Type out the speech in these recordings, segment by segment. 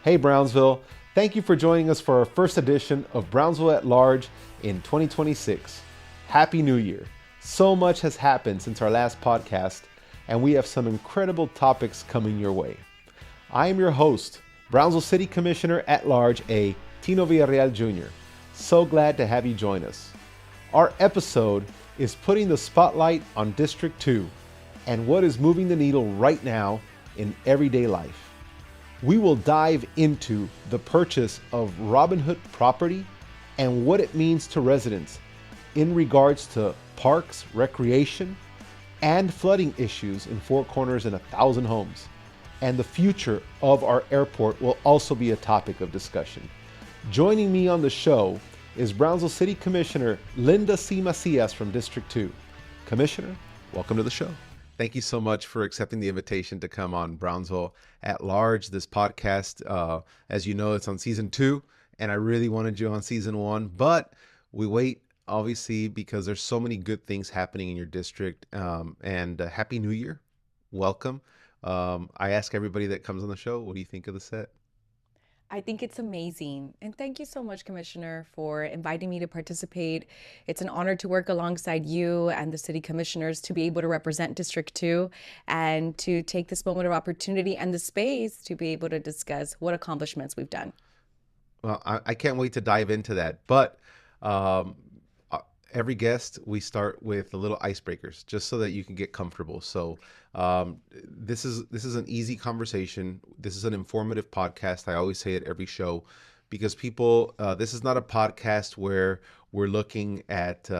Hey Brownsville, thank you for joining us for our first edition of Brownsville at Large in 2026. Happy New Year. So much has happened since our last podcast, and we have some incredible topics coming your way. I am your host, Brownsville City Commissioner at Large, Tino Villarreal Jr. So glad to have you join us. Our episode is putting the spotlight on District 2 and what is moving the needle right now in everyday life. We will dive into the purchase of Robin Hood property and what it means to residents in regards to parks, recreation, and flooding issues in Four Corners and 1,000 homes. And the future of our airport will also be a topic of discussion. Joining me on the show is Brownsville City Commissioner Linda C. Macias from District 2. Commissioner, welcome to the show. Thank you so much for accepting the invitation to come on Brownsville at Large. This podcast, as you know, it's on season 2, and I really wanted you on season 1, but we wait, obviously, because there's so many good things happening in your district. And Happy New Year. Welcome. I ask everybody that comes on the show, what do you think of the set? I think it's amazing. And thank you so much, Commissioner, for inviting me to participate. It's an honor to work alongside you and the city commissioners to be able to represent District 2 and to take this moment of opportunity and the space to be able to discuss what accomplishments we've done. Well, I can't wait to dive into that. But um, every guest, we start with the little icebreakers, just so that you can get comfortable. So this is an easy conversation. This is an informative podcast. I always say it every show, because people, this is not a podcast where we're looking at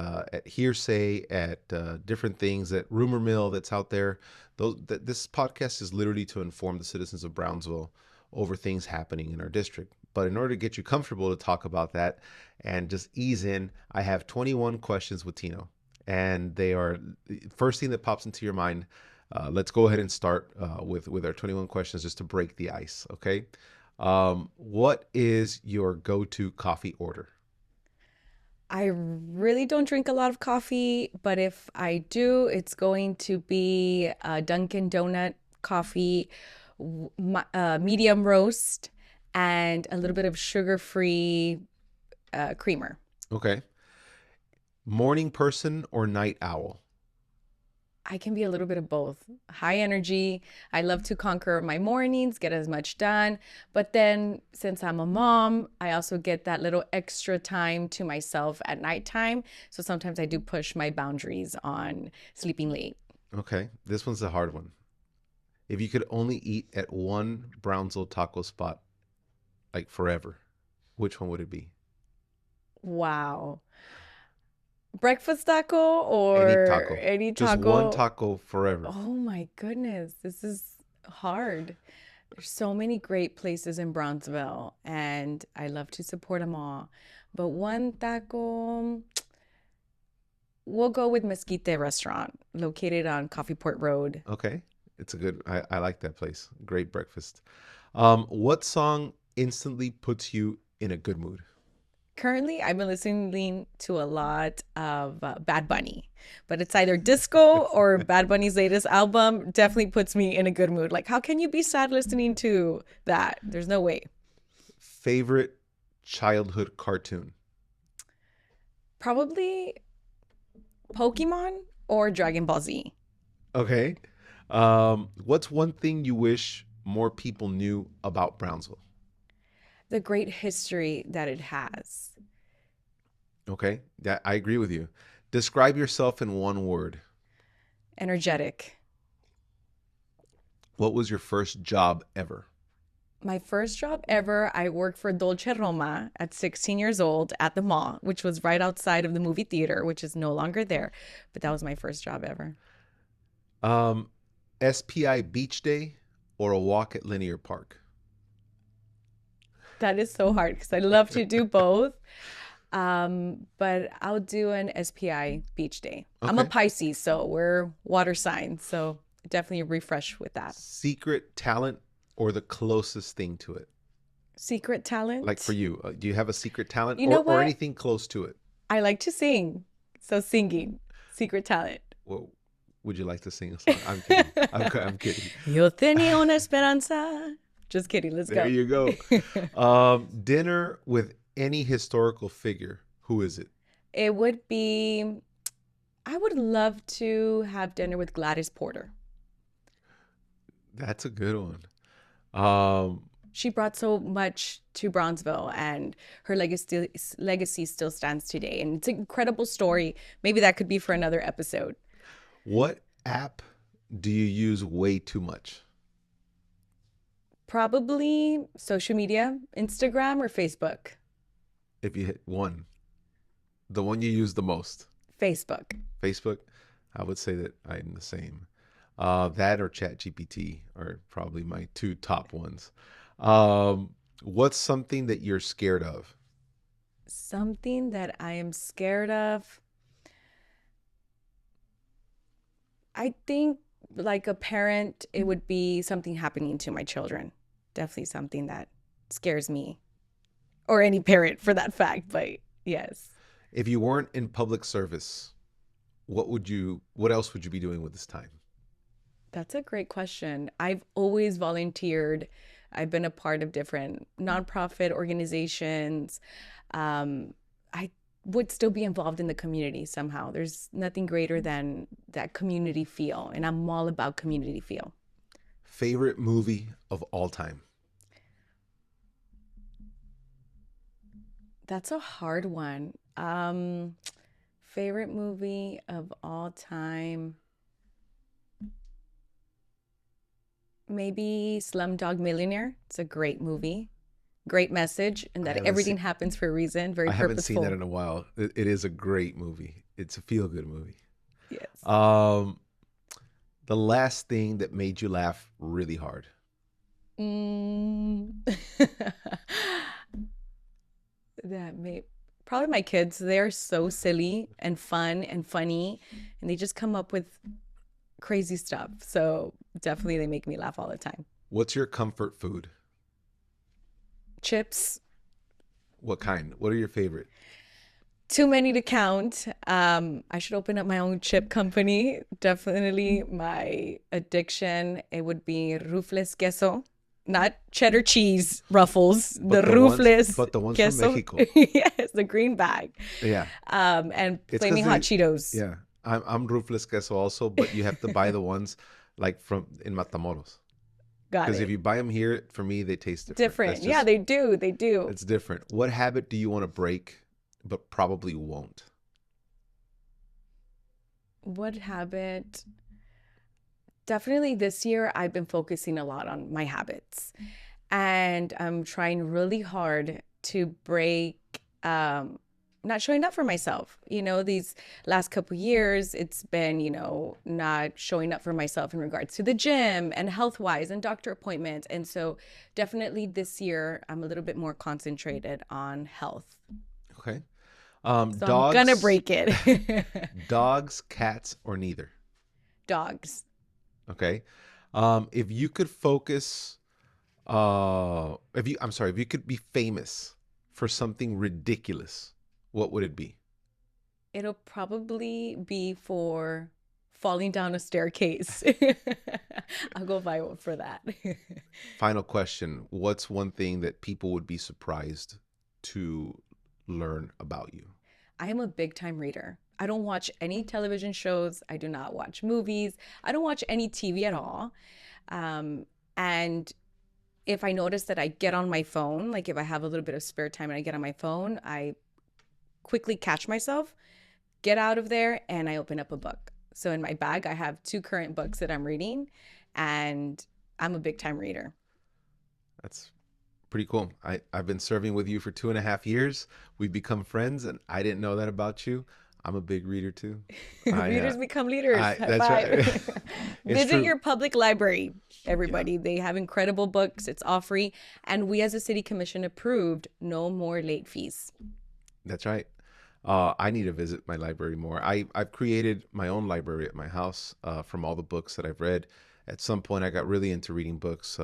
hearsay, at different things, at rumor mill that's out there. This podcast is literally to inform the citizens of Brownsville over things happening in our district. But in order to get you comfortable to talk about that and just ease in, I have 21 questions with Tino. And they are, first thing that pops into your mind, let's go ahead and start with our 21 questions just to break the ice, okay? What is your go-to coffee order? I really don't drink a lot of coffee, but if I do, it's going to be a Dunkin' Donut coffee, medium roast, and a little bit of sugar-free creamer. Okay. Morning person or night owl? I can be a little bit of both. High energy. I love to conquer my mornings, get as much done. But then since I'm a mom, I also get that little extra time to myself at nighttime. So sometimes I do push my boundaries on sleeping late. Okay. This one's a hard one. If you could only eat at one Brownsville taco spot, like forever, which one would it be? Wow. Breakfast taco Any or taco. any Just one taco? taco forever. Oh my goodness, this is hard. There's so many great places in Brownsville, and I love to support them all. But one taco, we'll go with Mesquite Restaurant, located on Coffeeport Road. Okay. It's a good, I like that place. Great breakfast. What song instantly puts you in a good mood? Currently, I've been listening to a lot of Bad Bunny, but it's either disco or Bad Bunny's latest album definitely puts me in a good mood. Like, how can you be sad listening to that? There's no way. Favorite childhood cartoon? Probably Pokemon or Dragon Ball Z. Okay. What's one thing you wish more people knew about Brownsville? The great history that it has. Okay. Yeah, I agree with you. Describe yourself in one word. Energetic. What was your first job ever? My first job ever, I worked for Dolce Roma at 16 years old at the mall, which was right outside of the movie theater, which is no longer there. But that was my first job ever. Um, SPI Beach Day or a walk at Linear Park? That is so hard because I love to do both. But I'll do an SPI beach day. I'm a Okay. Pisces, so we're water signs. So definitely refresh with that. Secret talent or the closest thing to it? Secret Like for talent. you, do you have a secret talent You know or what? anything close to it? I like to sing. So singing, secret talent. Well, would you like to sing a song? I'm kidding. I'm kidding. Yo tenía una esperanza. Just kidding. Let's There go. you go. Dinner with any historical figure. Who is it? It would be, I would love to have dinner with Gladys Porter. That's a good one. Um, She brought so much to Brownsville, and her legacy still stands today. And it's an incredible story. Maybe that could be for another episode. what app do you use way too much? Probably social media, Instagram or Facebook. If you hit one, the one you use the most. Facebook. Facebook, I would say that I'm the same. That or ChatGPT are probably my two top ones. What's something that you're scared of? Something that I am scared of. I think, like a parent, it would be something happening to my children. Definitely something that scares me, or any parent for that fact. But yes, If you weren't in public service, what else would you be doing with this time? that's a great question. I've always volunteered. I've been a part of different nonprofit organizations. I would still be involved in the community somehow. There's nothing greater than that community feel, and I'm all about community feel. Favorite movie of all time? That's a hard one. Favorite movie of all time, maybe Slumdog Millionaire. It's a great movie, great message, and I that haven't everything seen happens for a reason, very I haven't seen that purposeful. in a while. It is a great movie. It's a feel good movie. Yes. Um, the last thing that made you laugh really hard. Mm. That may Probably my kids. They're so silly and fun and funny, and they just come up with crazy stuff. So definitely they make me laugh all the time. What's your comfort food? Chips, What kind? What are your favorite? too many to count. I should open up my own chip company. Definitely my addiction. It would be Rufles queso, not cheddar cheese ruffles. The Rufles But the ones from queso. Mexico. Yes, the green bag. Yeah, And it's because flaming hot they. Cheetos. Yeah, I'm roofless queso also, but you have to buy the ones like from in Matamoros. Got Because if it. you buy them here, for me, they taste different. Different. Yeah, they do. They do. It's different. What habit do you want to break, but probably won't? What habit? Definitely this year, I've been focusing a lot on my habits, and I'm trying really hard to break not showing up for myself. These last couple years, it's been, not showing up for myself in regards to the gym and health wise and doctor appointments. And so definitely this year, I'm a little bit more concentrated on health. Okay. So I'm gonna Dogs, break it. dogs, cats, or neither. Dogs. Okay. If you could focus, if you could be famous for something ridiculous, what would it be? It'll probably be for falling down a staircase. I'll go viral for that. Final question. What's one thing that people would be surprised to learn about you? I am a big time reader. I don't watch any television shows. I do not watch movies. I don't watch any TV at all. And if I notice that I get on my phone, like if I have a little bit of spare time and I get on my phone, I quickly catch myself, get out of there, and I open up a book. So in my bag, I have two current books that I'm reading, and I'm a big time reader. That's pretty cool. I've been serving with you for 2.5 years. We've become friends, and I didn't know that about you. I'm a big reader too. Readers become leaders. High That's right. five. It's Visit true. your public library, Yeah, everybody. They have incredible books. It's all free. And we as a city commission approved no more late fees. that's right. I need to visit my library more. I've created my own library at my house from all the books that I've read. At some point, I got really into reading books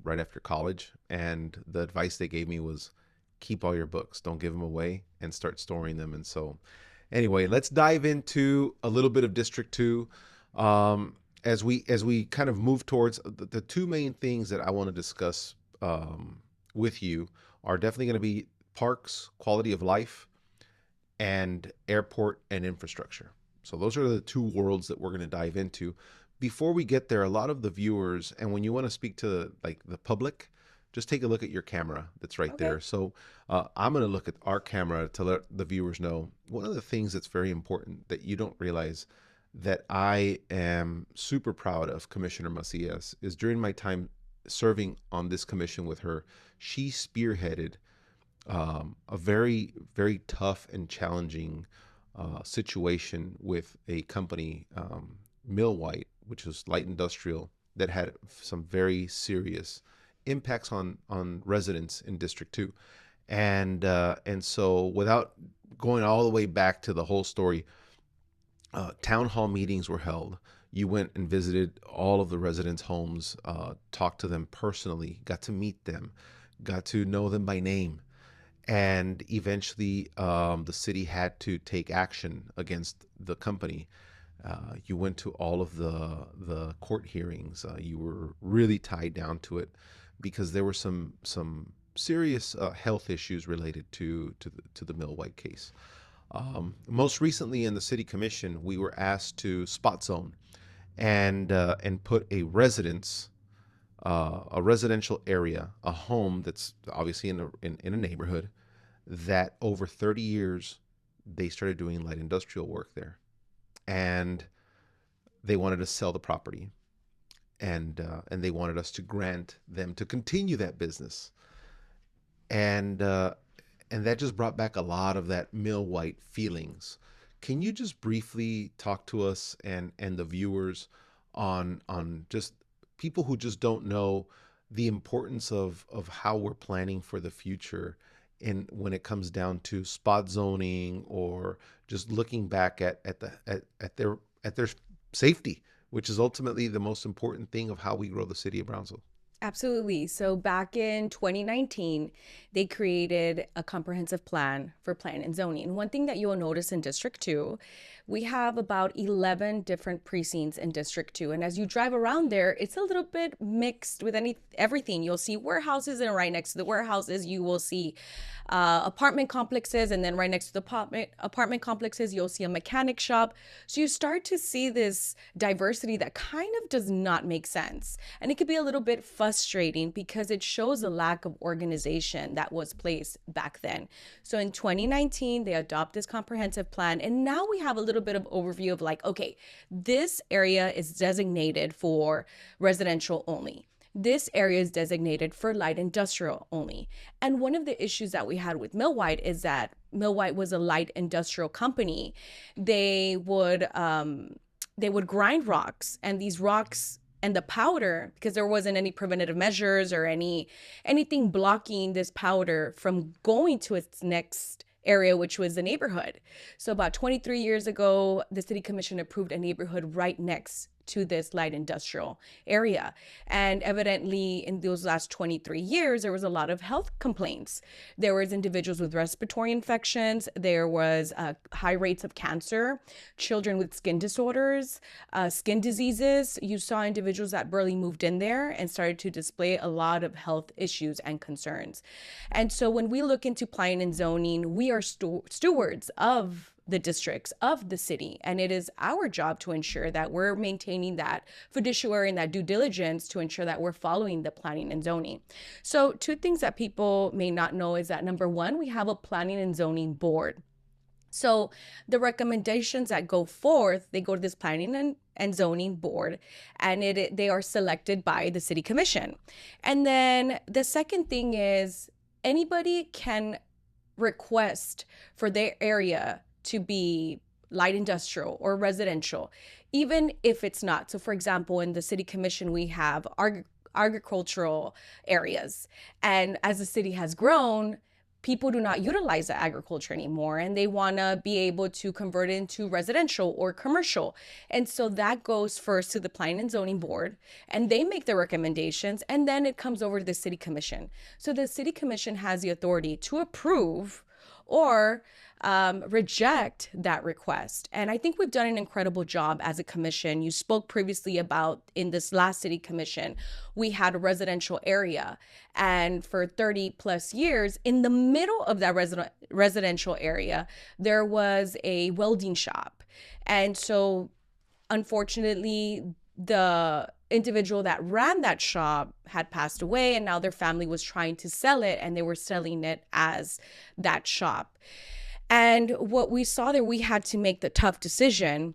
right after college, and the advice they gave me was keep all your books, don't give them away, and start storing them. And so, anyway, let's dive into a little bit of District Two as we kind of move towards the two main things that I want to discuss with you are definitely going to be parks, quality of life, and airport and infrastructure. So those are the two worlds that we're going to dive into. Before we get there, a lot of the viewers, and when you want to speak to like the public, just take a look at your camera that's right Okay. there. So I'm going to look at our camera to let the viewers know one of the things that's very important that you don't realize that I am super proud of Commissioner Macias is during my time serving on this commission with her, she spearheaded a very, very tough and challenging situation with a company, Millwhite, which was light industrial, that had some very serious impacts on residents in District 2. And so without going all the way back to the whole story, town hall meetings were held. You went and visited all of the residents' homes, talked to them personally, got to meet them, got to know them by name, and eventually the city had to take action against the company. You went to all of the court hearings. You were really tied down to it because there were some serious health issues related to the Millwhite case. Most recently in the city commission, we were asked to spot zone and put a residential area, a home that's obviously in a neighborhood that over 30 years they started doing light industrial work there, and they wanted to sell the property, and they wanted us to grant them to continue that business, and and that just brought back a lot of that Millwhite feelings. Can you just briefly talk to us and the viewers on just people who just don't know the importance of how we're planning for the future in when it comes down to spot zoning or just looking back at their safety, which is ultimately the most important thing of how we grow the city of Brownsville. Absolutely. So back in 2019, they created a comprehensive plan for plan and zoning. And one thing that you'll notice in District 2, we have about 11 different precincts in District 2. And as you drive around there, it's a little bit mixed with everything. You'll see warehouses, and right next to the warehouses, you will see apartment complexes. And then right next to the apartment complexes, you'll see a mechanic shop. So you start to see this diversity that kind of does not make sense. And it could be a little bit frustrating because it shows a lack of organization that was placed back then. So in 2019, they adopted this comprehensive plan. And now we have a little bit of overview of like, okay, this area is designated for residential only. This area is designated for light industrial only. And one of the issues that we had with Millwhite is that Millwhite was a light industrial company. They would grind rocks, and these rocks and the powder, because there wasn't any preventative measures or anything blocking this powder from going to its next area, which was the neighborhood. So about 23 years ago, the city commission approved a neighborhood right next to this light industrial area. And evidently in those last 23 years, there was a lot of health complaints. There was individuals with respiratory infections. There was high rates of cancer, children with skin disorders, skin diseases. You saw individuals that barely moved in there and started to display a lot of health issues and concerns. And so when we look into planning and zoning, we are stewards of the districts of the city, and it is our job to ensure that we're maintaining that fiduciary and that due diligence to ensure that we're following the planning and zoning. So two things that people may not know is that number one, we have a planning and zoning board. So the recommendations that go forth, they go to this planning and zoning board, and they are selected by the city commission. And then the second thing is anybody can request for their area to be light industrial or residential, even if it's not. So for example, in the city commission, we have agricultural areas. And as the city has grown, people do not utilize the agriculture anymore, and they want to be able to convert it into residential or commercial. And so that goes first to the planning and zoning board, and they make the recommendations, and then it comes over to the city commission. So the city commission has the authority to approve or reject that request. And I think we've done an incredible job as a commission. You spoke previously about in this last city commission, we had a residential area. And for 30 plus years, in the middle of that residential area, there was a welding shop. And so unfortunately, the individual that ran that shop had passed away, and now their family was trying to sell it, and they were selling it as that shop. And what we saw there, we had to make the tough decision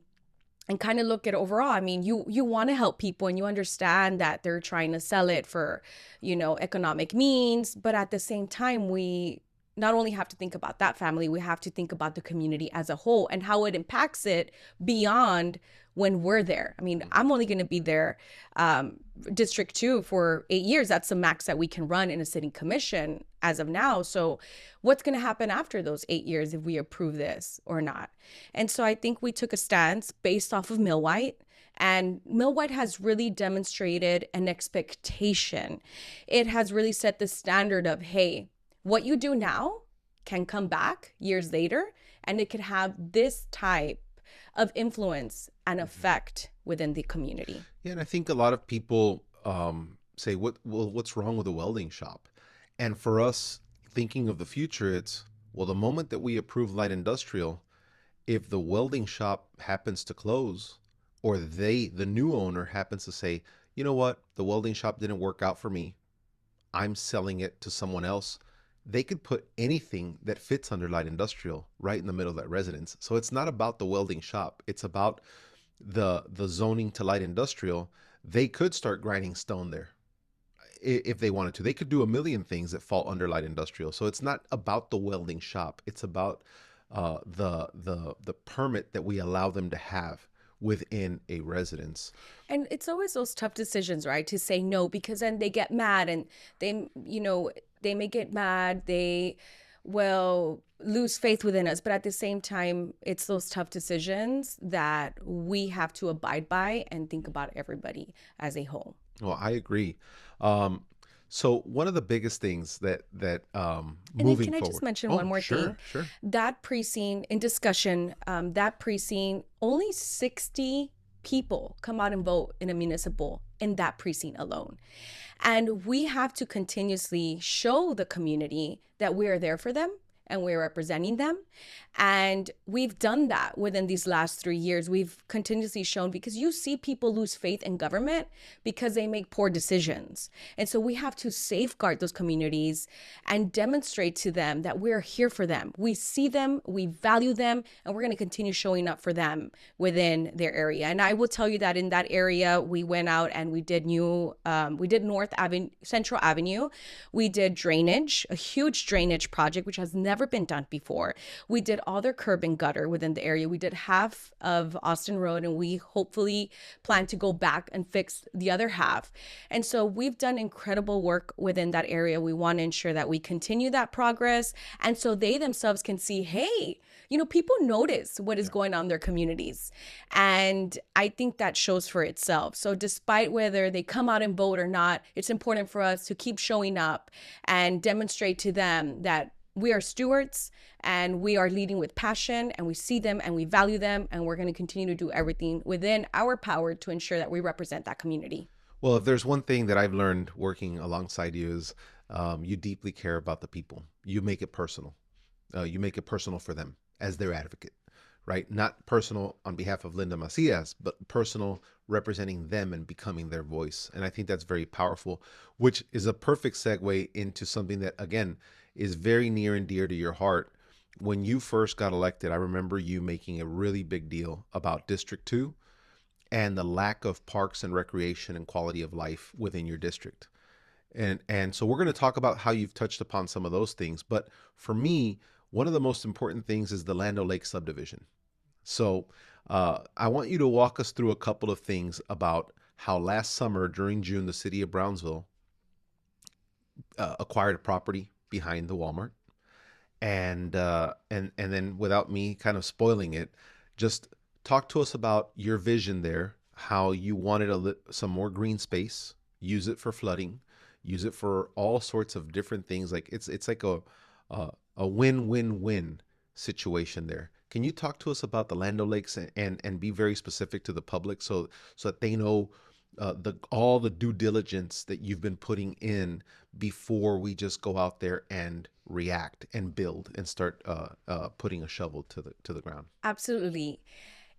and kind of look at overall. I mean, you want to help people, and you understand that they're trying to sell it for, economic means, but at the same time, we not only have to think about that family, we have to think about the community as a whole and how it impacts it beyond when we're there. I mean, I'm only going to be there, District 2 for 8 years. That's the max that we can run in a city commission as of now. So what's going to happen after those 8 years if we approve this or not? And so I think we took a stance based off of Millwhite. And Millwhite has really demonstrated an expectation. It has really set the standard of, hey, what you do now can come back years later, and it could have this type of influence and effect within the community. Yeah, and I think a lot of people say, what's wrong with a welding shop? And for us, thinking of the future, it's, well, the moment that we approve light industrial, if the welding shop happens to close, or the new owner happens to say, you know what, the welding shop didn't work out for me, I'm selling it to someone else, they could put anything that fits under light industrial right in the middle of that residence. So it's not about the welding shop. It's about the zoning to light industrial. They could start grinding stone there if they wanted to. They could do a million things that fall under light industrial. So it's not about the welding shop. It's about the permit that we allow them to have within a residence. And it's always those tough decisions, right? To say no, because then they get mad, and they may get mad. They will lose faith within us. But at the same time, it's those tough decisions that we have to abide by and think about everybody as a whole. Well, I agree. So one of the biggest things that And moving then can I forward. just mention Oh, one more thing? sure. That precinct in discussion, that precinct, only 60 people come out and vote in a municipal in that precinct alone. And we have to continuously show the community that we are there for them and we're representing them. And we've done that within these last 3 years. We've continuously shown, because you see people lose faith in government because they make poor decisions. And so we have to safeguard those communities and demonstrate to them that we're here for them. We see them, we value them, and we're going to continue showing up for them within their area. And I will tell you that in that area, we went out and we did Central Avenue. We did drainage, a huge drainage project, which has never been done before. We did all their curb and gutter within the area. We did half of Austin Road, and we hopefully plan to go back and fix the other half. And so we've done incredible work within that area. We want to ensure that we continue that progress. And so they themselves can see, hey, people notice what is going on in their communities. And I think that shows for itself. So despite whether they come out and vote or not, it's important for us to keep showing up and demonstrate to them that we are stewards and we are leading with passion, and we see them and we value them, and we're going to continue to do everything within our power to ensure that we represent that community. Well, if there's one thing that I've learned working alongside you is you deeply care about the people. You make it personal. You make it personal for them as their advocate, right? Not personal on behalf of Linda Macias, but personal representing them and becoming their voice. And I think that's very powerful, which is a perfect segue into something that, again, is very near and dear to your heart. When you first got elected, I remember you making a really big deal about District 2 and the lack of parks and recreation and quality of life within your district. And so we're going to talk about how you've touched upon some of those things. But for me, one of the most important things is the Land O'Lake subdivision. So I want you to walk us through a couple of things about how last summer during June, the city of Brownsville acquired a property behind the Walmart. And then, without me kind of spoiling it, just talk to us about your vision there, how you wanted some more green space, use it for flooding, use it for all sorts of different things. Like it's like a win-win-win situation there. Can you talk to us about the Land O'Lakes and be very specific to the public so that they know the all the due diligence that you've been putting in before we just go out there and react and build and start putting a shovel to the ground? Absolutely.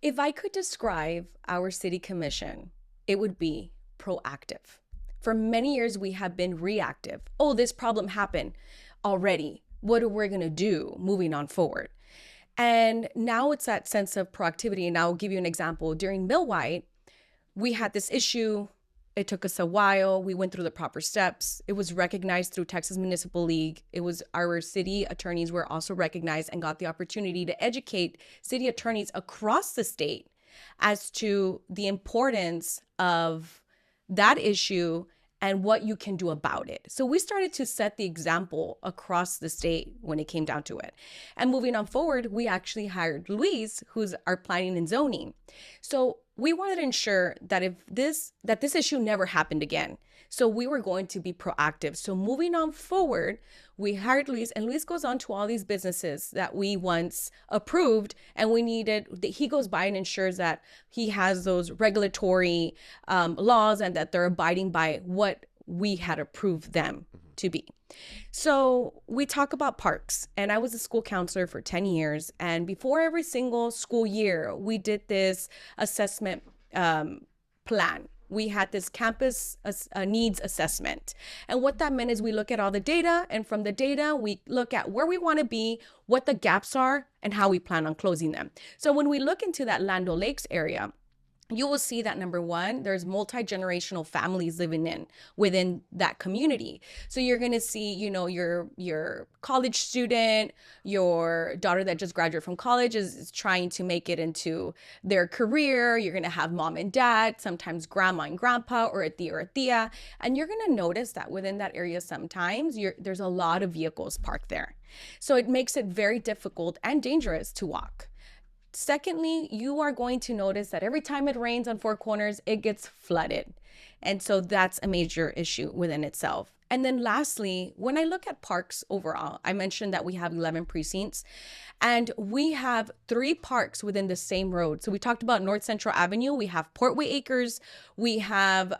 If I could describe our city commission, it would be proactive. For many years, we have been reactive. Oh, this problem happened already. What are we going to do moving on forward? And now it's that sense of proactivity. And I'll give you an example. During Millwhite, we had this issue. It took us a while. We went through the proper steps. It was recognized through Texas Municipal League. It was our city attorneys were also recognized and got the opportunity to educate city attorneys across the state as to the importance of that issue and what you can do about it. So we started to set the example across the state when it came down to it. And moving on forward, we actually hired Luis, who's our planning and zoning. So we wanted to ensure that this issue never happened again. So we were going to be proactive. So moving on forward, we hired Luis, and Luis goes on to all these businesses that we once approved, and he goes by and ensures that he has those regulatory laws and that they're abiding by what we had approved them to be. So we talk about parks, and I was a school counselor for 10 years. And before every single school year, we did this assessment plan. We had this campus needs assessment. And what that meant is we look at all the data, and from the data, we look at where we want to be, what the gaps are, and how we plan on closing them. So when we look into that Land O'Lakes area, you will see that number one, there's multi-generational families living within that community. So you're going to see, your college student, your daughter that just graduated from college is trying to make it into their career. You're going to have mom and dad, sometimes grandma and grandpa, or a tía or a tía. And you're going to notice that within that area, sometimes there's a lot of vehicles parked there. So it makes it very difficult and dangerous to walk. Secondly, you are going to notice that every time it rains on Four Corners, it gets flooded. And so that's a major issue within itself. And then lastly, when I look at parks overall, I mentioned that we have 11 precincts and we have 3 parks within the same road. So we talked about North Central Avenue. We have Portway Acres. We have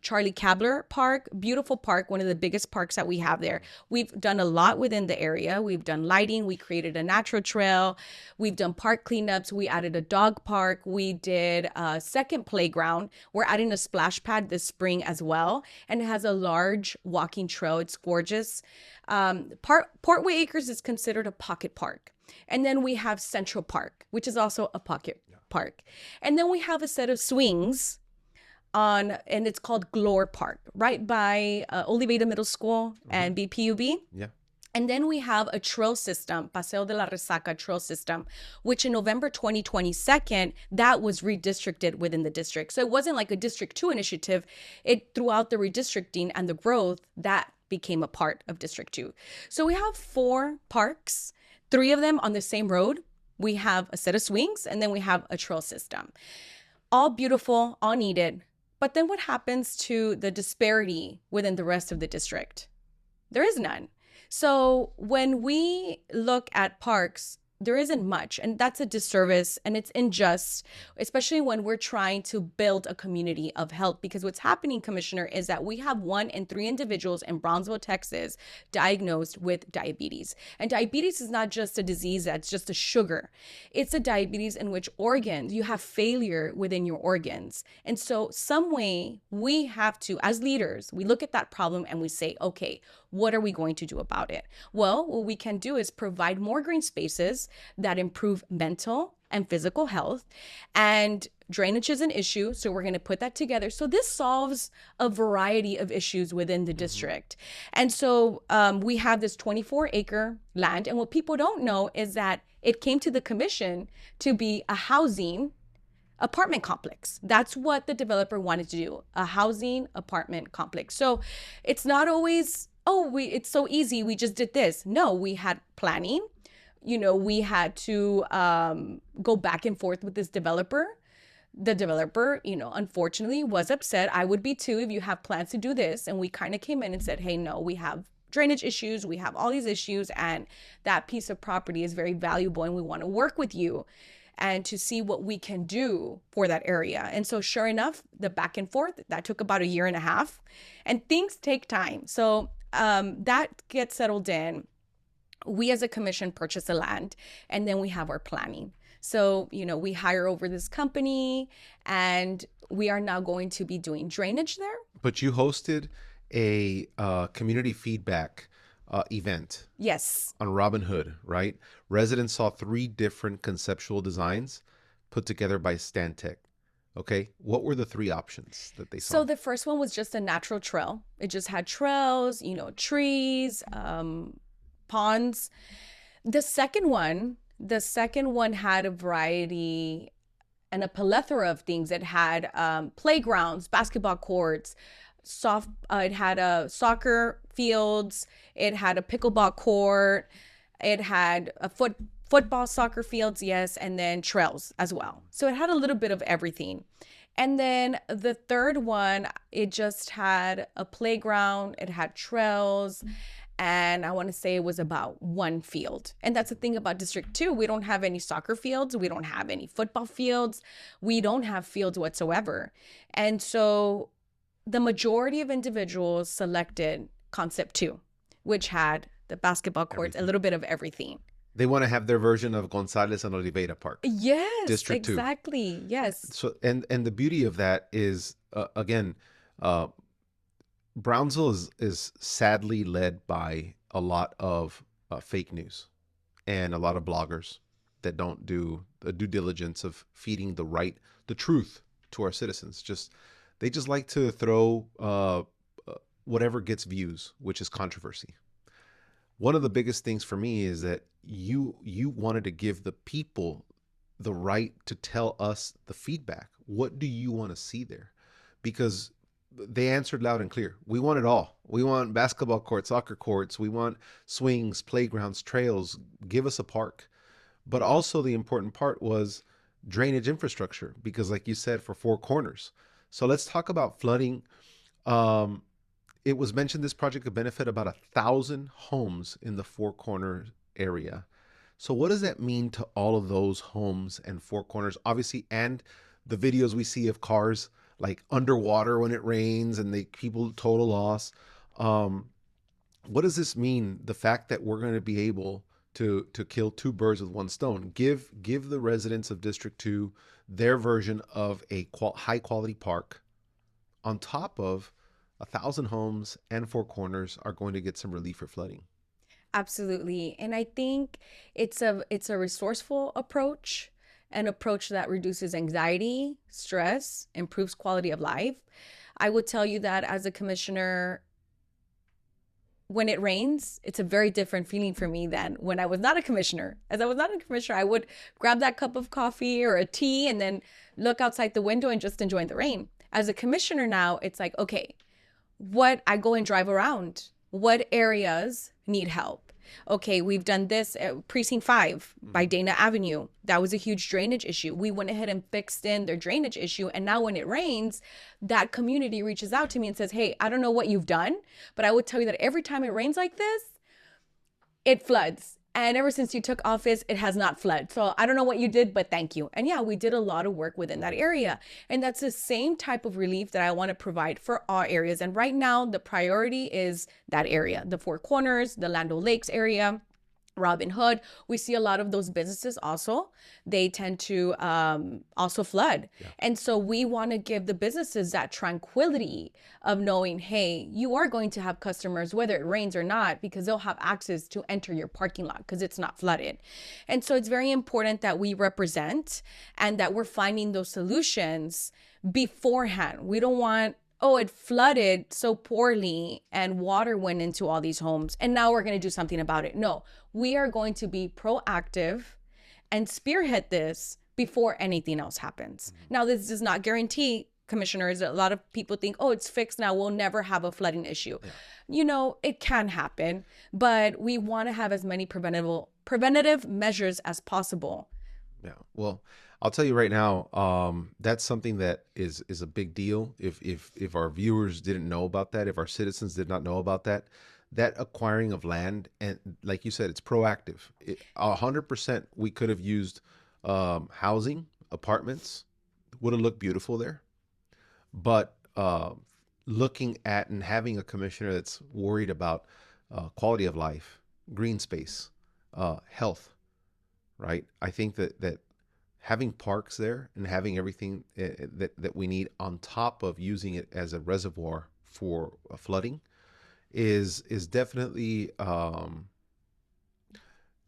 Charlie Kabler Park, beautiful park, one of the biggest parks that we have there. We've done a lot within the area. We've done lighting. We created a natural trail. We've done park cleanups. We added a dog park. We did a second playground. We're adding a splash pad this spring as well. And it has a large walking trail. It's gorgeous. Portway Acres is considered a pocket park. And then we have Central Park, which is also a pocket park. And then we have a set of swings and it's called Glore Park, right by Oliveda Middle School and BPUB. Yeah. And then we have a trail system, Paseo de la Resaca trail system, which in November 2022, that was redistricted within the district. So it wasn't like a District 2 initiative. Throughout the redistricting and the growth, that became a part of District 2. So we have 4 parks, 3 of them on the same road. We have a set of swings, and then we have a trail system. All beautiful, all needed. But then what happens to the disparity within the rest of the district? There is none. So when we look at parks, there isn't much, and that's a disservice, and it's unjust, especially when we're trying to build a community of health. Because what's happening, Commissioner, is that we have 1 in 3 individuals in Brownsville, Texas, diagnosed with diabetes. And diabetes is not just a disease that's just a sugar. It's a diabetes in which you have failure within your organs. And so some way we have to, as leaders, we look at that problem and we say, okay, what are we going to do about it? Well, what we can do is provide more green spaces that improve mental and physical health, and drainage is an issue. So we're going to put that together. So this solves a variety of issues within the district. And so we have this 24-acre land. And what people don't know is that it came to the commission to be a housing apartment complex. That's what the developer wanted to do, a housing apartment complex. So it's not always, it's so easy, we just did this. No, we had planning. We had to go back and forth with this developer. The developer, unfortunately was upset. I would be too if you have plans to do this. And we kind of came in and said, hey, no, we have drainage issues, we have all these issues, and that piece of property is very valuable, and we want to work with you and to see what we can do for that area. And so sure enough, the back and forth, that took about a year and a half, and things take time. So that gets settled in. We as a commission purchase the land, and then we have our planning. So, we hire over this company, and we are now going to be doing drainage there. But you hosted a community feedback event. Yes. On Robin Hood, right? Residents saw 3 different conceptual designs put together by Stantec. Okay. What were the 3 options that they saw? So the first one was just a natural trail. It just had trails, trees, ponds. The second one had a variety and a plethora of things. It had playgrounds, basketball courts, it had soccer fields, it had a pickleball court, it had a football, soccer fields, yes, and then trails as well. So it had a little bit of everything. And then the third one, it just had a playground, it had trails, and I want to say it was about 1 field. And that's the thing about District 2. We don't have any soccer fields. We don't have any football fields. We don't have fields whatsoever. And so the majority of individuals selected Concept 2, which had the basketball courts, a little bit of everything. They want to have their version of Gonzalez and Oliveira Park. Yes, District 2. Exactly. Yes. So, and the beauty of that is, again, Brownsville is sadly led by a lot of fake news and a lot of bloggers that don't do the due diligence of feeding the truth to our citizens. They just like to throw whatever gets views, which is controversy. One of the biggest things for me is that you wanted to give the people the right to tell us the feedback. What do you want to see there? Because they answered loud and clear. We want it all. We want basketball courts, soccer courts. We want swings, playgrounds, trails. Give us a park. But also the important part was drainage infrastructure, because like you said, for 4 corners. So let's talk about flooding. It was mentioned this project could benefit about 1,000 homes in the 4 corner area. So what does that mean to all of those homes and 4 corners? Obviously, and the videos we see of cars like underwater when it rains and people total loss. What does this mean? The fact that we're going to be able to kill 2 birds with 1 stone. Give the residents of District 2 their version of a high quality park on top of 1,000 homes, and 4 corners are going to get some relief for flooding. Absolutely. And I think it's a resourceful approach, an approach that reduces anxiety, stress, improves quality of life. I would tell you that as a commissioner, when it rains, it's a very different feeling for me than when I was not a commissioner. As I was not a commissioner, I would grab that cup of coffee or a tea and then look outside the window and just enjoy the rain. As a commissioner now, it's like, okay, I go and drive around. What areas need help? Okay, we've done this at Precinct 5 by Dana Avenue. That was a huge drainage issue. We went ahead and fixed in their drainage issue. And now when it rains, that community reaches out to me and says, hey, I don't know what you've done, but I would tell you that every time it rains like this, it floods. And ever since you took office, it has not flooded. So I don't know what you did, but thank you. And yeah, we did a lot of work within that area. And that's the same type of relief that I want to provide for all areas. And right now, the priority is that area, the 4 Corners, the Land O'Lakes area, Robin Hood. We see a lot of those businesses also. They tend to also flood. Yeah. And so we want to give the businesses that tranquility of knowing, hey, you are going to have customers, whether it rains or not, because they'll have access to enter your parking lot because it's not flooded. And so it's very important that we represent and that we're finding those solutions beforehand. We don't want, oh, it flooded so poorly and water went into all these homes and now we're going to do something about it. No, we are going to be proactive and spearhead this before anything else happens. Mm-hmm. Now, this does not guarantee, commissioners, a lot of people think, oh, it's fixed now, we'll never have a flooding issue. Yeah. It can happen, but we want to have as many preventative measures as possible. Yeah, well, I'll tell you right now, that's something that is a big deal. If our viewers didn't know about that, if our citizens did not know about that, that acquiring of land, and like you said, it's proactive. 100%, we could have used housing, apartments, would have looked beautiful there. But looking at and having a commissioner that's worried about quality of life, green space, health, right? I think that having parks there and having everything that we need on top of using it as a reservoir for flooding is definitely I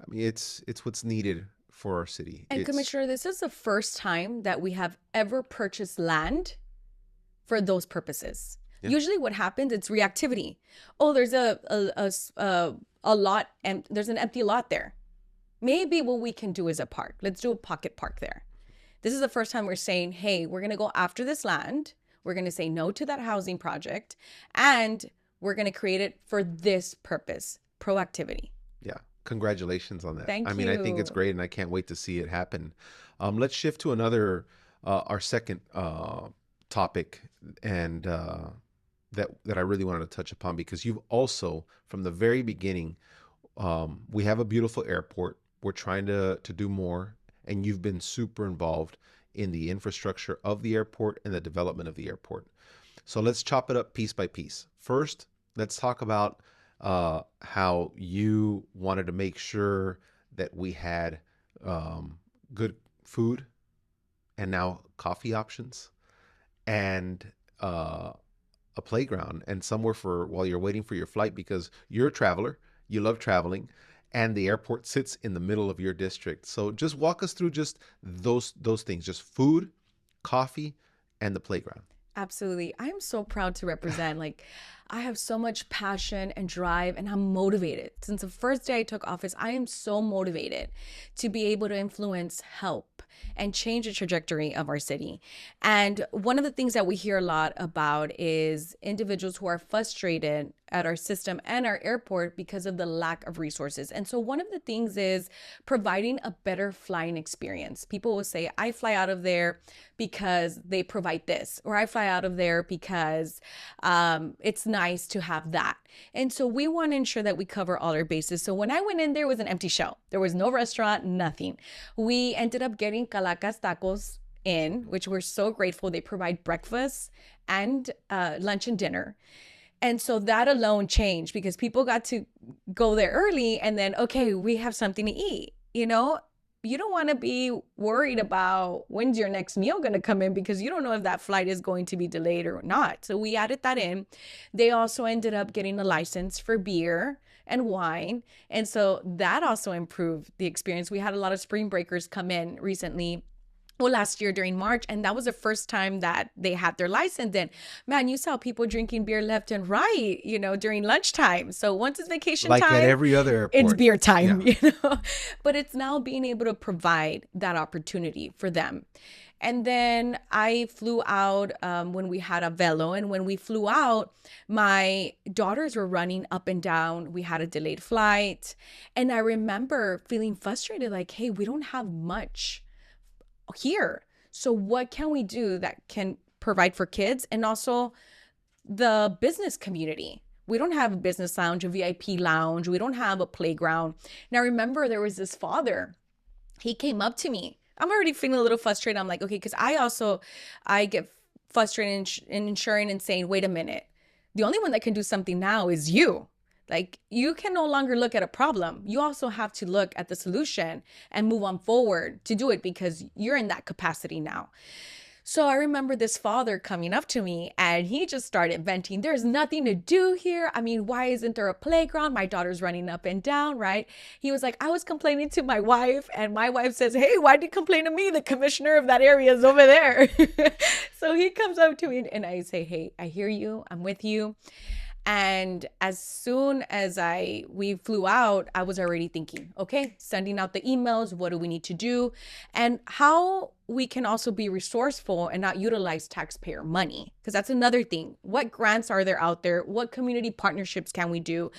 mean it's what's needed for our city. And Commissioner, this is the first time that we have ever purchased land for those purposes. Yeah. Usually what happens, it's reactivity. Oh, there's a lot, and there's an empty lot there. Maybe what we can do is a park. Let's do a pocket park there. This is the first time we're saying, hey, we're going to go after this land. We're going to say no to that housing project, and we're going to create it for this purpose, proactivity. Yeah. Congratulations on that. Thank you. I mean, I think it's great, and I can't wait to see it happen. Let's shift to another, our second topic, and that I really wanted to touch upon, because you've also, from the very beginning, we have a beautiful airport. We're trying to do more, and you've been super involved in the infrastructure of the airport and the development of the airport. So let's chop it up piece by piece. First, let's talk about how you wanted to make sure that we had good food and now coffee options, and a playground and somewhere for while you're waiting for your flight, because you're a traveler, you love traveling, and the airport sits in the middle of your district. So just walk us through just those things, just food, coffee, and the playground. Absolutely. I'm so proud to represent. I have so much passion and drive, and I'm motivated. Since the first day I took office, I am so motivated to be able to influence, help, and change the trajectory of our city. And one of the things that we hear a lot about is individuals who are frustrated at our system and our airport because of the lack of resources. And so one of the things is providing a better flying experience. People will say, I fly out of there because they provide this, or I fly out of there because it's nice to have that. And so we want to ensure that we cover all our bases. So when I went in, there was an empty shell. There was no restaurant, nothing. We ended up getting Calacas Tacos in, which we're so grateful. They provide breakfast and lunch and dinner. And so that alone changed, because people got to go there early, and then, okay, we have something to eat. You know, you don't want to be worried about when's your next meal going to come in, because you don't know if that flight is going to be delayed or not. So we added that in. They also ended up getting a license for beer and wine. And so that also improved the experience. We had a lot of spring breakers come in recently. Well, last year during March, and that was the first time that they had their license. And man, you saw people drinking beer left and right, you know, during lunchtime. So once it's vacation like time, at every other airport, it's beer time, yeah. You know. But it's now being able to provide that opportunity for them. And then I flew out when we had a velo, and when we flew out, my daughters were running up and down. We had a delayed flight, and I remember feeling frustrated, like, hey, we don't have much here. So what can we do that can provide for kids and also the business community? We don't have a business lounge, a VIP lounge. We don't have a playground. And I remember there was this father. He came up to me. I'm already feeling a little frustrated. I'm like, okay, because I get frustrated in ensuring and saying, wait a minute. The only one that can do something now is you. Like, you can no longer look at a problem. You also have to look at the solution and move on forward to do it, because you're in that capacity now. So I remember this father coming up to me, and he just started venting. There's nothing to do here. I mean, why isn't there a playground? My daughter's running up and down, right? He was like, I was complaining to my wife, and my wife says, hey, why did you complain to me? The commissioner of that area is over there. So he comes up to me, and I say, hey, I hear you. I'm with you. And as soon as we flew out, I was already thinking, okay, sending out the emails. What do we need to do? And how we can also be resourceful and not utilize taxpayer money, because that's another thing. What grants are there out there? What community partnerships can we do?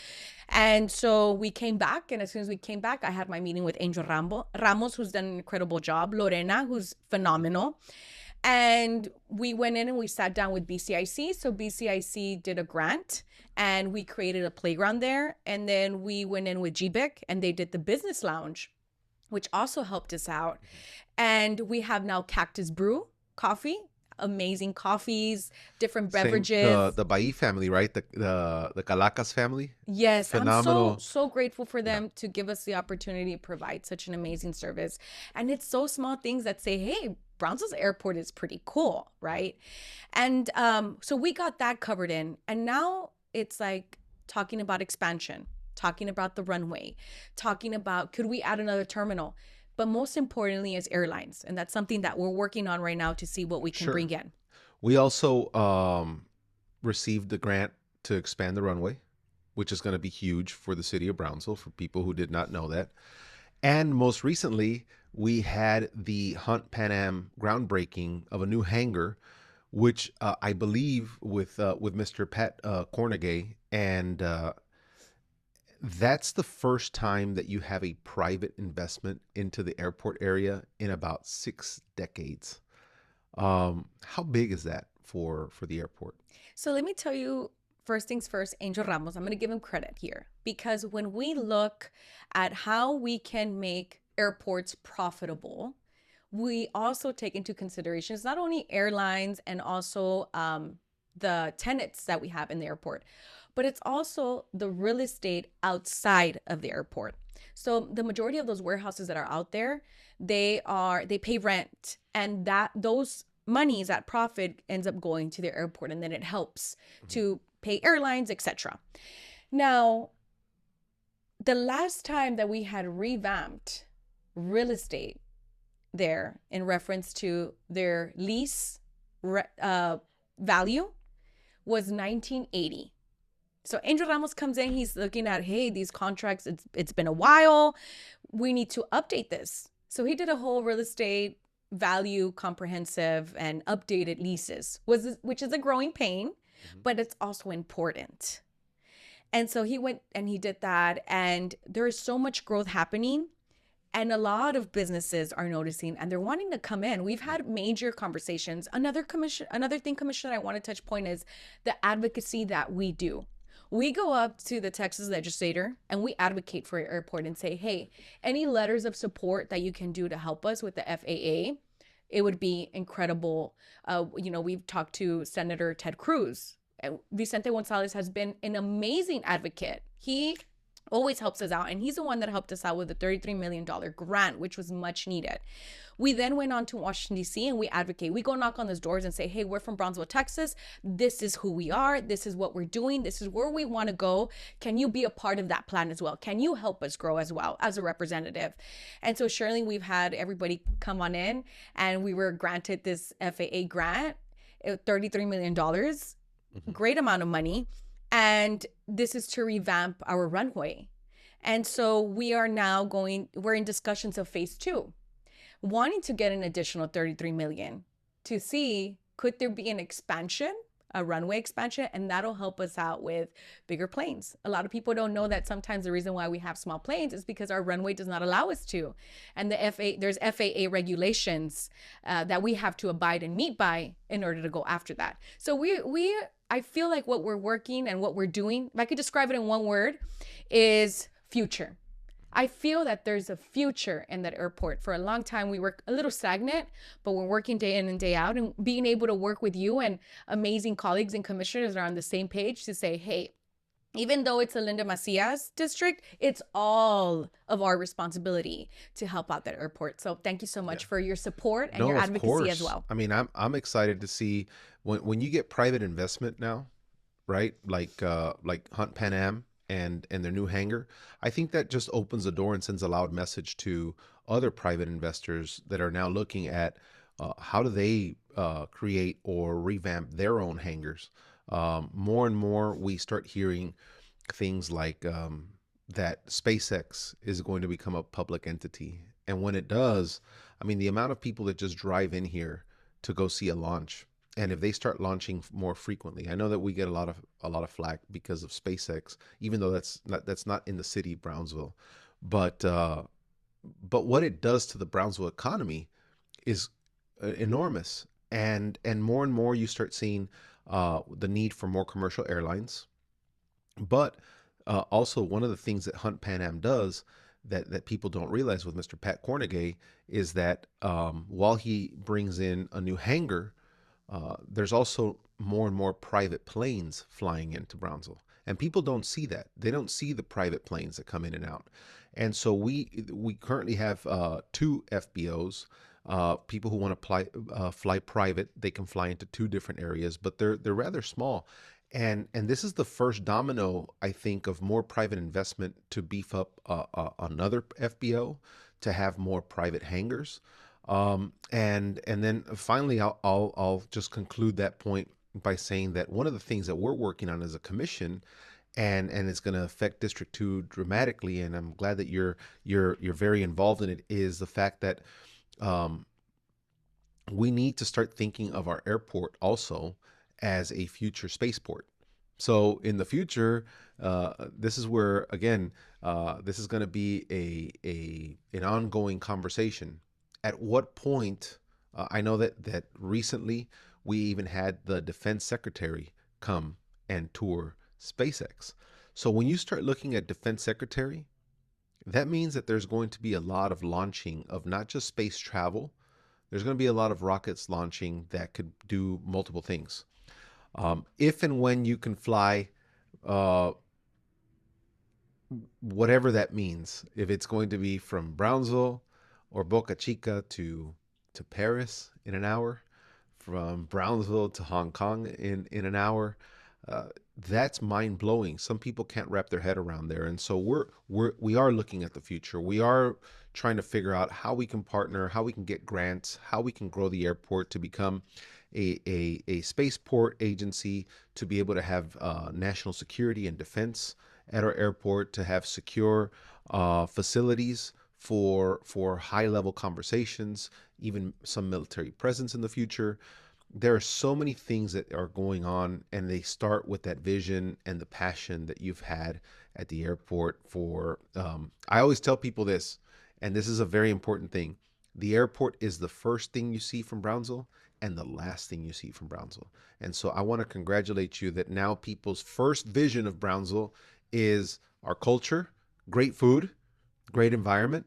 And so we came back, and as soon as we came back, I had my meeting with Angel Ramos, who's done an incredible job, Lorena, who's phenomenal. And we went in and we sat down with BCIC. So BCIC did a grant, and we created a playground there. And then we went in with Civic and they did the business lounge, which also helped us out. And we have now Cactus Brew coffee, amazing coffees, different Same, beverages. the Bailly family, right? The Calacas family. Yes, I'm Phenomenal. so grateful for Yeah. them to give us the opportunity to provide such an amazing service. And it's so small things that say, hey, Brownsville's airport is pretty cool, right? And so we got that covered in. And now it's like talking about expansion, talking about the runway, talking about could we add another terminal? But most importantly is airlines. And that's something that we're working on right now to see what we can Sure. bring in. We also received the grant to expand the runway, which is going to be huge for the city of Brownsville for people who did not know that. And most recently, we had the Hunt Pan Am groundbreaking of a new hangar, which I believe with Mr. Pat Cornegay, and that's the first time that you have a private investment into the airport area in about 6 decades. How big is that for the airport? So let me tell you, first things first, Angel Ramos, I'm going to give him credit here because when we look at how we can make airports profitable, we also take into consideration it's not only airlines and also the tenants that we have in the airport, but it's also the real estate outside of the airport. So the majority of those warehouses that are out there, they pay rent, and that those monies, that profit ends up going to the airport, and then it helps to pay airlines, etc. Now, the last time that we had revamped real estate there in reference to their lease value was 1980. So Angel Ramos comes in, he's looking at, hey, these contracts, it's been a while. We need to update this. So he did a whole real estate value comprehensive and updated leases, which is a growing pain, but it's also important. And so he went and he did that. And there is so much growth happening. And a lot of businesses are noticing and they're wanting to come in. We've had major conversations. Another thing, Commissioner, I want to touch point is the advocacy that we do. We go up to the Texas legislator and we advocate for your airport and say, hey, any letters of support that you can do to help us with the FAA, it would be incredible. We've talked to Senator Ted Cruz. Vicente Gonzalez has been an amazing advocate. He always helps us out, and he's the one that helped us out with the $33 million grant, which was much needed. We then went on to Washington, D.C., and we advocate. We go knock on those doors and say, hey, we're from Brownsville, Texas. This is who we are. This is what we're doing. This is where we want to go. Can you be a part of that plan as well? Can you help us grow as well as a representative? And so surely we've had everybody come on in, and we were granted this FAA grant, $33 million, great amount of money. And this is to revamp our runway. And so we're in discussions of phase 2, wanting to get an additional 33 million to see, could there be an expansion, a runway expansion, and that'll help us out with bigger planes. A lot of people don't know that sometimes the reason why we have small planes is because our runway does not allow us to. And there's FAA regulations that we have to abide and meet by in order to go after that. So I feel like what we're working and what we're doing, if I could describe it in one word, is future. I feel that there's a future in that airport. For a long time, we were a little stagnant, but we're working day in and day out, and being able to work with you and amazing colleagues and commissioners that are on the same page to say, hey, even though it's a Linda Macias district, it's all of our responsibility to help out that airport. So thank you so much for your support and your advocacy as well. I mean, I'm excited to see when you get private investment now, right? Like Hunt Pan Am and their new hangar. I think that just opens the door and sends a loud message to other private investors that are now looking at how do they create or revamp their own hangars. More and more, we start hearing things like that SpaceX is going to become a public entity. And when it does, I mean, the amount of people that just drive in here to go see a launch, and if they start launching more frequently, I know that we get a lot of flack because of SpaceX, even though that's not in the city of Brownsville, but what it does to the Brownsville economy is enormous, and more you start seeing the need for more commercial airlines. But also, one of the things that Hunt Pan Am does that people don't realize with Mr. Pat Cornegay is that while he brings in a new hangar, there's also more and more private planes flying into Brownsville. And people don't see that. They don't see the private planes that come in and out. And so we currently have two FBOs. People who want to fly private, they can fly into two different areas, but they're rather small. And this is the first domino, I think, of more private investment to beef up another FBO, to have more private hangars. And then finally, I'll just conclude that point by saying that one of the things that we're working on as a commission, and it's going to affect District 2 dramatically, and I'm glad that you're very involved in it, is the fact that um, we need to start thinking of our airport also as a future spaceport. So in the future, this is where again, this is going to be an ongoing conversation. At what point? I know that recently we even had the defense secretary come and tour SpaceX. So when you start looking at defense secretary, that means that there's going to be a lot of launching of not just space travel. There's going to be a lot of rockets launching that could do multiple things. If and when you can fly, uh, whatever that means, if it's going to be from Brownsville or Boca Chica to Paris in an hour, from Brownsville to Hong Kong in an hour, uh, that's mind blowing. Some people can't wrap their head around there, and so we are looking at the future. We are trying to figure out how we can partner, how we can get grants, how we can grow the airport to become a spaceport agency, to be able to have national security and defense at our airport, to have secure facilities for high level conversations, even some military presence in the future. There are so many things that are going on, and they start with that vision and the passion that you've had at the airport for. I always tell people this, and this is a very important thing: the airport is the first thing you see from Brownsville and the last thing you see from Brownsville. And so I want to congratulate you that now people's first vision of Brownsville is our culture, great food, great environment,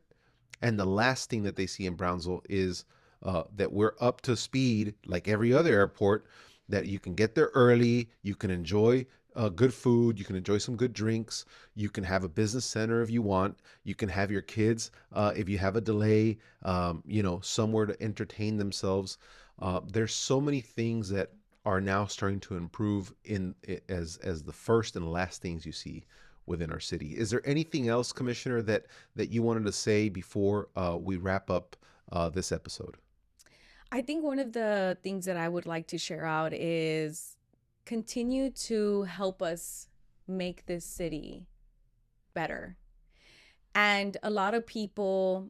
and the last thing that they see in Brownsville is that we're up to speed like every other airport, that you can get there early, you can enjoy good food, you can enjoy some good drinks, you can have a business center if you want, you can have your kids if you have a delay, somewhere to entertain themselves. There's so many things that are now starting to improve in as the first and last things you see within our city. Is there anything else, Commissioner, that you wanted to say before we wrap up this episode? I think one of the things that I would like to share out is continue to help us make this city better. And a lot of people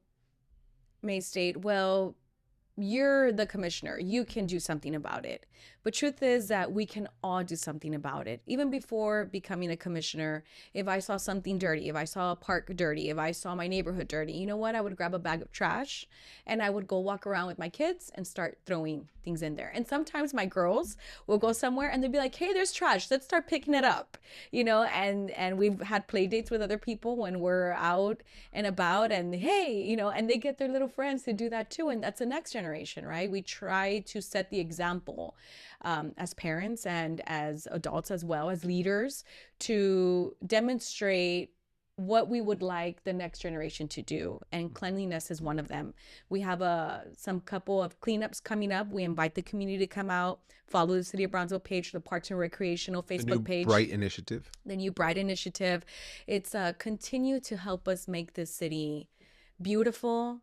may state, well, you're the commissioner, you can do something about it. But truth is that we can all do something about it. Even before becoming a commissioner, if I saw something dirty, if I saw a park dirty, if I saw my neighborhood dirty, you know what? I would grab a bag of trash and I would go walk around with my kids and start throwing things in there. And sometimes my girls will go somewhere and they'll be like, hey, there's trash, let's start picking it up, and we've had play dates with other people when we're out and about, and hey, and they get their little friends to do that too. And that's the next generation, right? We try to set the example, as parents and as adults, as well as leaders, to demonstrate what we would like the next generation to do, and cleanliness is one of them. We have some couple of cleanups coming up. We invite the community to come out, follow the City of Brownsville page, the Parks and Recreational The new Facebook page, Bright Initiative. the new Bright Initiative. It's continue to help us make this city beautiful,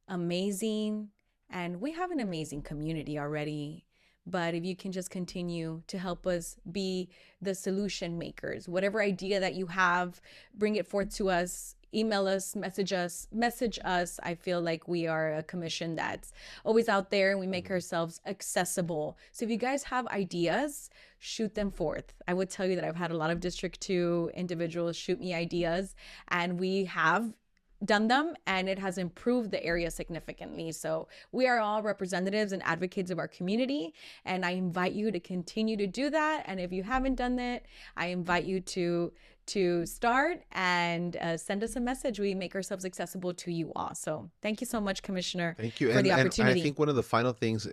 amazing, and we have an amazing community already. But if you can just continue to help us be the solution makers, whatever idea that you have, bring it forth to us, email us, message us. I feel like we are a commission that's always out there, and we make ourselves accessible. So if you guys have ideas, shoot them forth. I would tell you that I've had a lot of District 2 individuals shoot me ideas, and we have done them, and it has improved the area significantly. So we are all representatives and advocates of our community, and I invite you to continue to do that. And if you haven't done that, I invite you to start and send us a message. We make ourselves accessible to you all. So thank you so much, Commissioner, Thank you. for the And opportunity. I think one of the final things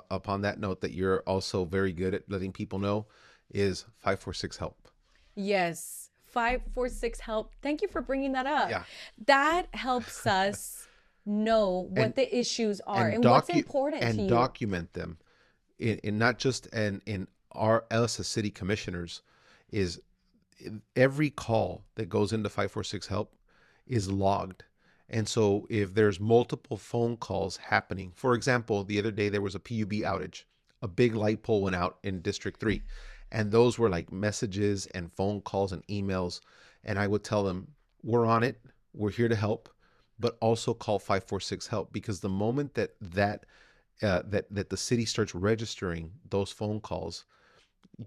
upon that note that you're also very good at letting people know is 546 help. Yes, 546 help. Thank you for bringing that up. Yeah. That helps us know what the issues are and what's important to and you. document them in not just in us as city commissioners. Is every call that goes into 546 help is logged. And so if there's multiple phone calls happening, for example, the other day there was a PUB outage, a big light pole went out in District 3, and those were like messages and phone calls and emails. And I would tell them, we're on it, we're here to help, but also call 546 help, because the moment that the city starts registering those phone calls,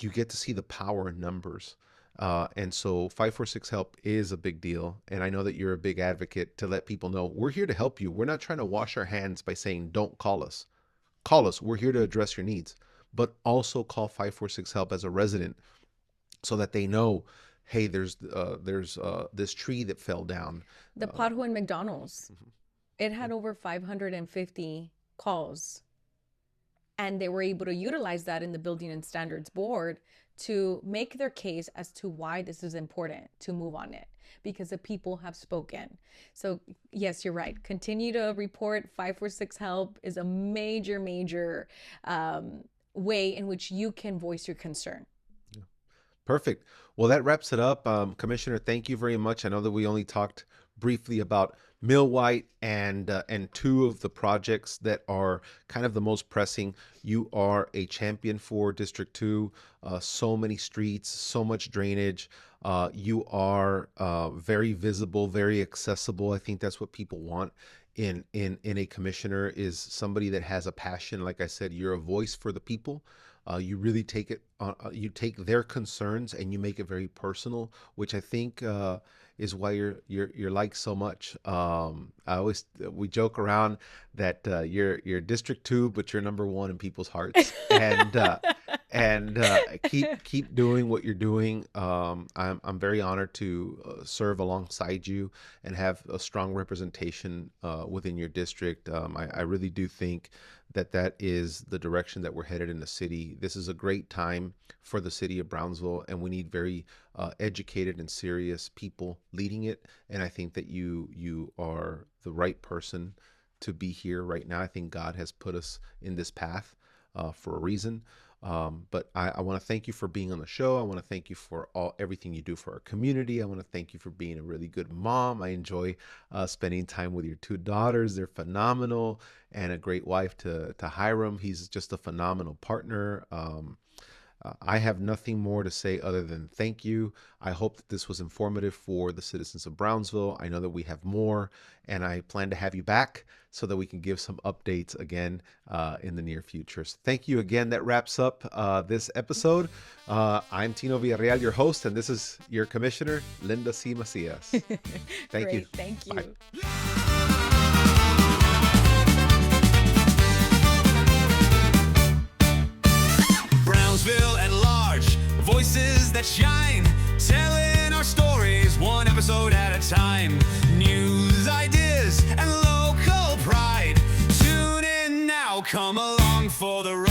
you get to see the power in numbers. And so 546 help is a big deal. And I know that you're a big advocate to let people know we're here to help you. We're not trying to wash our hands by saying, don't call us. Call us. We're here to address your needs, but also call 546 help as a resident so that they know, hey, there's this tree that fell down. The pothole in McDonald's, it had over 550 calls, and they were able to utilize that in the Building and Standards Board to make their case as to why this is important to move on it, because the people have spoken. So yes, you're right. Continue to report. 546 help is a major way in which you can voice your concern. Perfect. Well, that wraps it up. Commissioner, thank you very much. I know that we only talked briefly about Millwhite and two of the projects that are kind of the most pressing. You are a champion for District 2. So many streets, so much drainage. You are very visible, very accessible. I think that's what people want in a commissioner, is somebody that has a passion. Like I said, you're a voice for the people. You really take it, you take their concerns and you make it very personal, which I think is why you're liked so much. We joke around that you're District 2, but you're number 1 in people's hearts. And keep doing what you're doing. I'm very honored to serve alongside you and have a strong representation within your district. I really do think that is the direction that we're headed in the city. This is a great time for the city of Brownsville, and we need very educated and serious people leading it. And I think that you are the right person to be here right now. I think God has put us in this path for a reason. But I want to thank you for being on the show. I want to thank you for everything you do for our community. I want to thank you for being a really good mom. I enjoy spending time with your 2 daughters. They're phenomenal, and a great wife to Hiram. He's just a phenomenal partner. I have nothing more to say other than thank you. I hope that this was informative for the citizens of Brownsville. I know that we have more, and I plan to have you back so that we can give some updates again in the near future. So thank you again. That wraps up this episode. I'm Tino Villarreal, your host, and this is your commissioner, Linda C. Macias. Thank you. Thank you. Bye. Brownsville at large, voices that shine, telling our stories one episode at a time. News, ideas, and local pride. Tune in now, come along for the ride.